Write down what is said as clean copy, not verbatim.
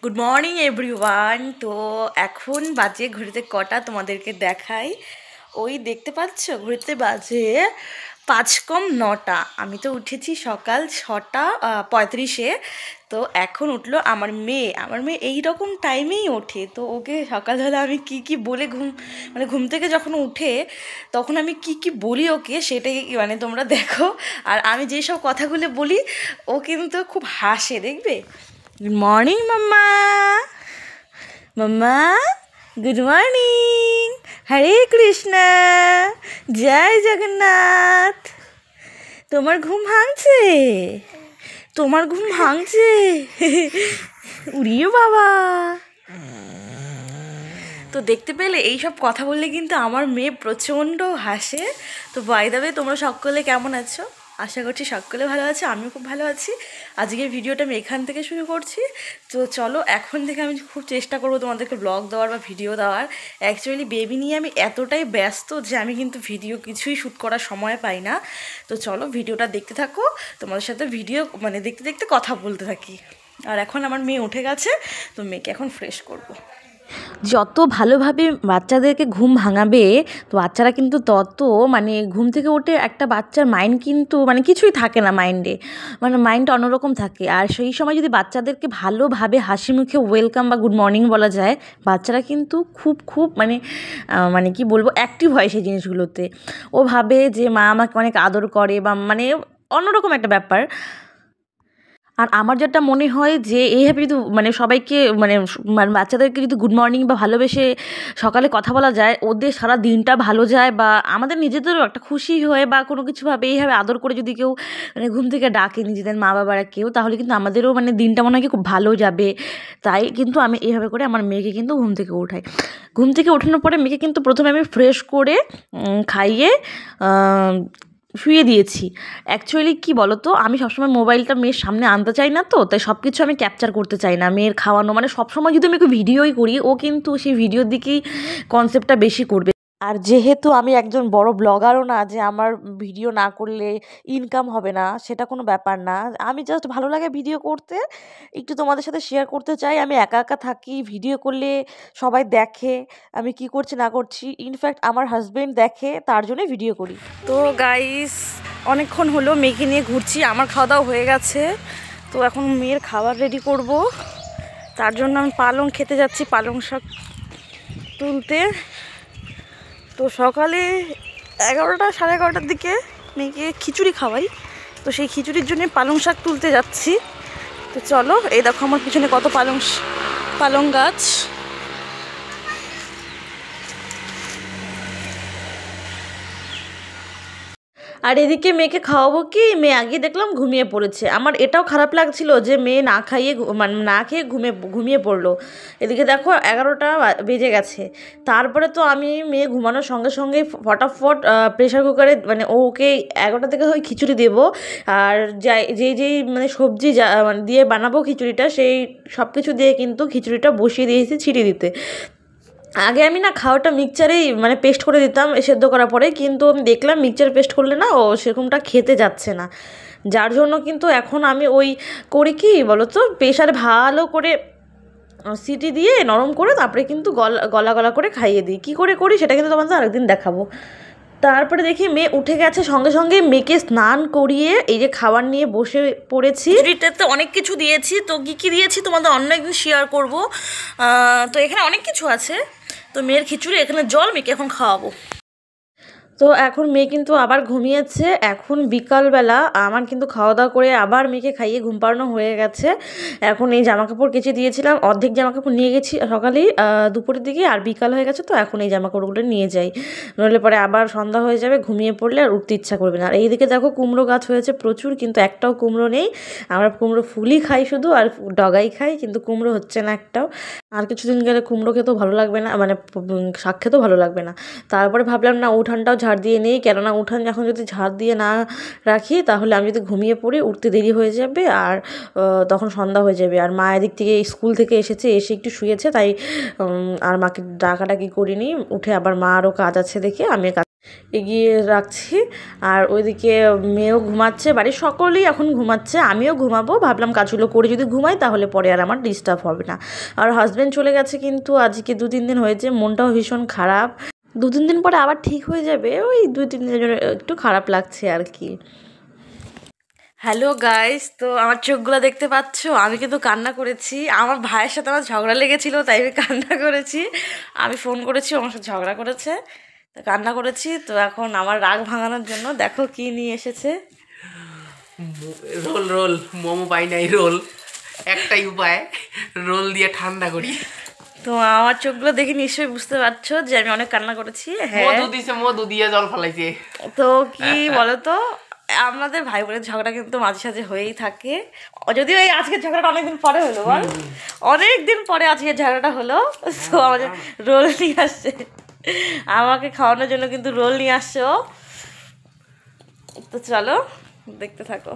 Good morning everyone. তো এখন বাজে ঘড়িতে কটা তোমাদেরকে দেখাই। ওই দেখতে পাচ্ছ ঘড়িতে বাজে 5:09। আমি তো উঠেছি সকাল 6:35-এ। তো এখন উঠলো আমার মেয়ে এই রকম টাইমেই ওঠে। তো ওকে সকালবেলা আমি কি বলে ঘুম থেকে যখন উঠে তখন আমি কি বলি ওকে, সেটাই তোমরা দেখো। আর আমি যেসব কথাগুলো বলি ও কিন্তু খুব হাসে, দেখবে। গুড মর্নিং মাম্মা। মাম্মা গুড মর্নিং। হরে কৃষ্ণ, জয় জগন্নাথ। তোমার ঘুম ভাঙছে? তোমার ঘুম ভাঙছে? উড়িয়ে বাবা। তো দেখতে পেলে এইসব কথা বললে কিন্তু আমার মেয়ে প্রচণ্ড হাসে। তো বাই দ্য ওয়ে, তোমরা সকলে কেমন আছো? আশা করছি সকলে ভালো আছে, আমিও খুব ভালো আছি। আজকের ভিডিওটা আমি এখান থেকে শুরু করছি। তো চলো, এখন থেকে আমি খুব চেষ্টা করবো তোমাদেরকে ব্লগ দেওয়ার বা ভিডিও দেওয়ার। অ্যাকচুয়ালি বেবি নিয়ে আমি এতটাই ব্যস্ত যে আমি কিন্তু ভিডিও কিছুই শ্যুট করার সময় পাই না। তো চলো ভিডিওটা দেখতে থাকো, তোমাদের সাথে ভিডিও দেখতে দেখতে কথা বলতে থাকি। আর এখন আমার মেয়ে উঠে গেছে, তো মেয়েকে এখন ফ্রেশ করবো। যত ভালোভাবে বাচ্চাদেরকে ঘুম ভাঙাবে, তো বাচ্চারা কিন্তু তত ঘুম থেকে উঠে একটা বাচ্চার মাইন্ড কিন্তু কিছুই থাকে না মাইন্ডে, মাইন্ডটা অন্যরকম থাকে। আর সেই সময় যদি বাচ্চাদেরকে ভালোভাবে হাসি মুখে ওয়েলকাম বা গুড মর্নিং বলা যায়, বাচ্চারা কিন্তু খুব কি বলবো, অ্যাক্টিভ হয় সেই জিনিসগুলোতে। ও ভাবে যে মা আমাকে অনেক আদর করে বা অন্যরকম একটা ব্যাপার। আর আমার যেটা মনে হয় যে এইভাবে যদি সবাইকে বাচ্চাদেরকে যদি গুড মর্নিং বা ভালোবেসে সকালে কথা বলা যায়, ওদের সারা দিনটা ভালো যায় বা আমাদের নিজেদেরও একটা খুশি হয়ে বা কোনো কিছুভাবে এইভাবে আদর করে যদি কেউ ঘুম থেকে ডাকে নিজেদের মা বাবারা কেউ, তাহলে কিন্তু আমাদেরও দিনটা মনে হয় খুব ভালো যাবে। তাই কিন্তু আমি এইভাবে করে আমার মেয়েকে কিন্তু ঘুম থেকে উঠাই। ঘুম থেকে ওঠানোর পরে মেয়েকে কিন্তু প্রথমে আমি ফ্রেশ করে খাইয়ে শুয়ে দিয়েছি। অ্যাকচুয়ালি কি বলো তো, আমি সবসময় মোবাইলটা মেয়ের সামনে আনতে চাই না, তো তাই সব কিছু আমি ক্যাপচার করতে চাই না। মেয়ের খাওয়ানো সবসময় যদি আমি একটু ভিডিওই করি, ও কিন্তু সেই ভিডিওর দিকেই কনসেপ্টটা বেশি করবে। আর যেহেতু আমি একজন বড় ব্লগারও না যে আমার ভিডিও না করলে ইনকাম হবে না, সেটা কোনো ব্যাপার না। আমি জাস্ট ভালো লাগে ভিডিও করতে, একটু তোমাদের সাথে শেয়ার করতে চাই। আমি একা একা থাকি, ভিডিও করলে সবাই দেখে আমি কি করছি না করছি। ইনফ্যাক্ট আমার হাজবেন্ড দেখে, তার জন্যই ভিডিও করি। তো গাইস, অনেকক্ষণ হলো মেয়েকে নিয়ে ঘুরছি। আমার খাওয়া দাওয়া হয়ে গেছে, তো এখন মেয়ের খাবার রেডি করব। তার জন্য আমি পালং খেতে যাচ্ছি, পালং শাক তুলতে। তো সকালে 11টা 11:30টার দিকে মেয়েকে খিচুড়ি খাওয়াই, তো সেই খিচুড়ির জন্য পালং শাক তুলতে যাচ্ছি। তো চলো, এই দেখো আমার পিছনে কত পালং গাছ। আর এদিকে মেয়েকে খাওয়াবো কি, মেয়ে আগে দেখলাম ঘুমিয়ে পড়েছে। আমার এটাও খারাপ লাগছিল যে মেয়ে না খেয়ে ঘুমিয়ে পড়লো। এদিকে দেখো 11টা বেজে গেছে। তারপরে তো আমি মেয়ে ঘুমানোর সঙ্গে সঙ্গে ফটাফট প্রেশার কুকারে ওকে 11টা থেকে ওই খিচুড়ি দেবো। আর যেই সবজি দিয়ে বানাবো খিচুড়িটা, সেই সব কিছু দিয়ে কিন্তু খিচুড়িটা বসিয়ে দিয়েছি ছিটিয়ে দিতে। আগে আমি খাওয়াটা মিক্সচারেই পেস্ট করে দিতাম সেদ্ধ করার পরে, কিন্তু আমি দেখলাম মিক্সচার পেস্ট করলে না ও সেরকমটা খেতে যাচ্ছে না। যার জন্য কিন্তু এখন আমি ওই করি কি বলো তো, প্রেশারে ভালো করে সিটি দিয়ে নরম করে তারপরে কিন্তু গলা করে খাইয়ে দিই। কী করে করি সেটা কিন্তু তোমাদের আরেকদিন দেখাবো। তারপরে দেখি মেয়ে উঠে গেছে, সঙ্গে সঙ্গে মেয়েকে স্নান করিয়ে এই যে খাবার নিয়ে বসে পড়েছি। খিচুড়িটাতে অনেক কিছু দিয়েছি, তো কী দিয়েছি তোমাদের অন্য একদিন শেয়ার করবো। তো এখানে অনেক কিছু আছে। তো মেয়ের খিচুড়ি, এখানে জল, মেয়েকে এখন খাওয়াবো। তো এখন মেয়ে কিন্তু আবার ঘুমিয়েছে। এখন বিকালবেলা আমার কিন্তু খাওয়া দাওয়া করে আবার মেয়েকে খাইয়ে ঘুম পাড়ানো হয়ে গেছে। এখন এই জামাকাপড় কেচে দিয়েছিলাম, অর্ধেক জামাকাপড় নিয়ে গেছি সকালেই দুপুরের দিকে, আর বিকাল হয়ে গেছে। তো এখন এই জামাকাপড়গুলো নিয়ে যাই, নইলে পরে আবার সন্ধ্যা হয়ে যাবে, ঘুমিয়ে পড়লে আর উঠতে ইচ্ছা করবে না। আর এইদিকে দেখো কুমড়ো গাছ হয়েছে প্রচুর, কিন্তু একটাও কুমড়ো নেই। আমরা কুমড়ো ফুলই খাই শুধু, আর ডগাই খাই, কিন্তু কুমড়ো হচ্ছে না একটাও। আর কিছুদিন গেলে কুমড়ো খেতেও ভালো লাগবে না, শাক খেতেও ভালো লাগবে না। তারপরে ভাবলাম না, উঠানটাও ঝাড় দিয়ে নেই, কেননা উঠান এখন যদি ঝাড় দিয়ে না রাখি তাহলে আমি যদি ঘুমিয়ে পড়ি উঠতে দেরি হয়ে যাবে, আর তখন সন্ধ্যা হয়ে যাবে। আর মা এদিক থেকে স্কুল থেকে এসে একটু শুয়েছে, তাই আর মাকে ডাকাডাকি করিনি। উঠে আবার মা আরও কাজ আছে দেখে আমি এগিয়ে রাখছি। আর ওইদিকে মেয়েও ঘুমাচ্ছে, বাড়ির সকলেই এখন ঘুমাচ্ছে, আমিও ঘুমাবো। ভাবলাম কাজগুলো করে যদি ঘুমাই তাহলে পরে আর আমার ডিস্টার্ব হবে না। আর হাজব্যান্ড চলে গেছে কিন্তু আজকে 2-3 দিন হয়েছে, মনটাও ভীষণ খারাপ। 2-3 দিন পরে আবার ঠিক হয়ে যাবে, ওই 2-3 দিনের জন্য একটু খারাপ লাগছে আর কি। হ্যালো গাইস, তো আমার চোখগুলো দেখতে পাচ্ছ, আমি কিন্তু কান্না করেছি। আমার ভাইয়ের সাথে আমার ঝগড়া লেগেছিলো, তাই আমি কান্না করেছি। আমি ফোন করেছি, আমার সাথে ঝগড়া করেছে, তো কান্না করেছি। তো এখন আমার রাগ ভাঙানোর জন্য দেখো কি নিয়ে এসেছে। রোল রোল মোমো পাই নাই, রোল একটাই উপায়, রোল দিয়ে ঠান্ডা করি। তো আমার চোখগুলো দেখে নিশ্চয়ই বুঝতে পারছো যে আমি অনেক কান্না করেছি। হ্যাঁ, মধু দিছে, মধু দিয়ে জল ফলাইছে। তো কি বলতো, আমাদের ভাই বোনের ঝগড়া কিন্তু মাঝে সাঝে হয়েই থাকে। যদিও এই আজকের ঝগড়াটা অনেকদিন পরে হলো, বল অনেকদিন পরে আজকের ঝগড়াটা হলো। তো আমাদের রোল নিয়ে আসছে, আমাকে খাওয়ানোর জন্য কিন্তু রোল নিয়ে আসছে ও। তো চলো দেখতে থাকো।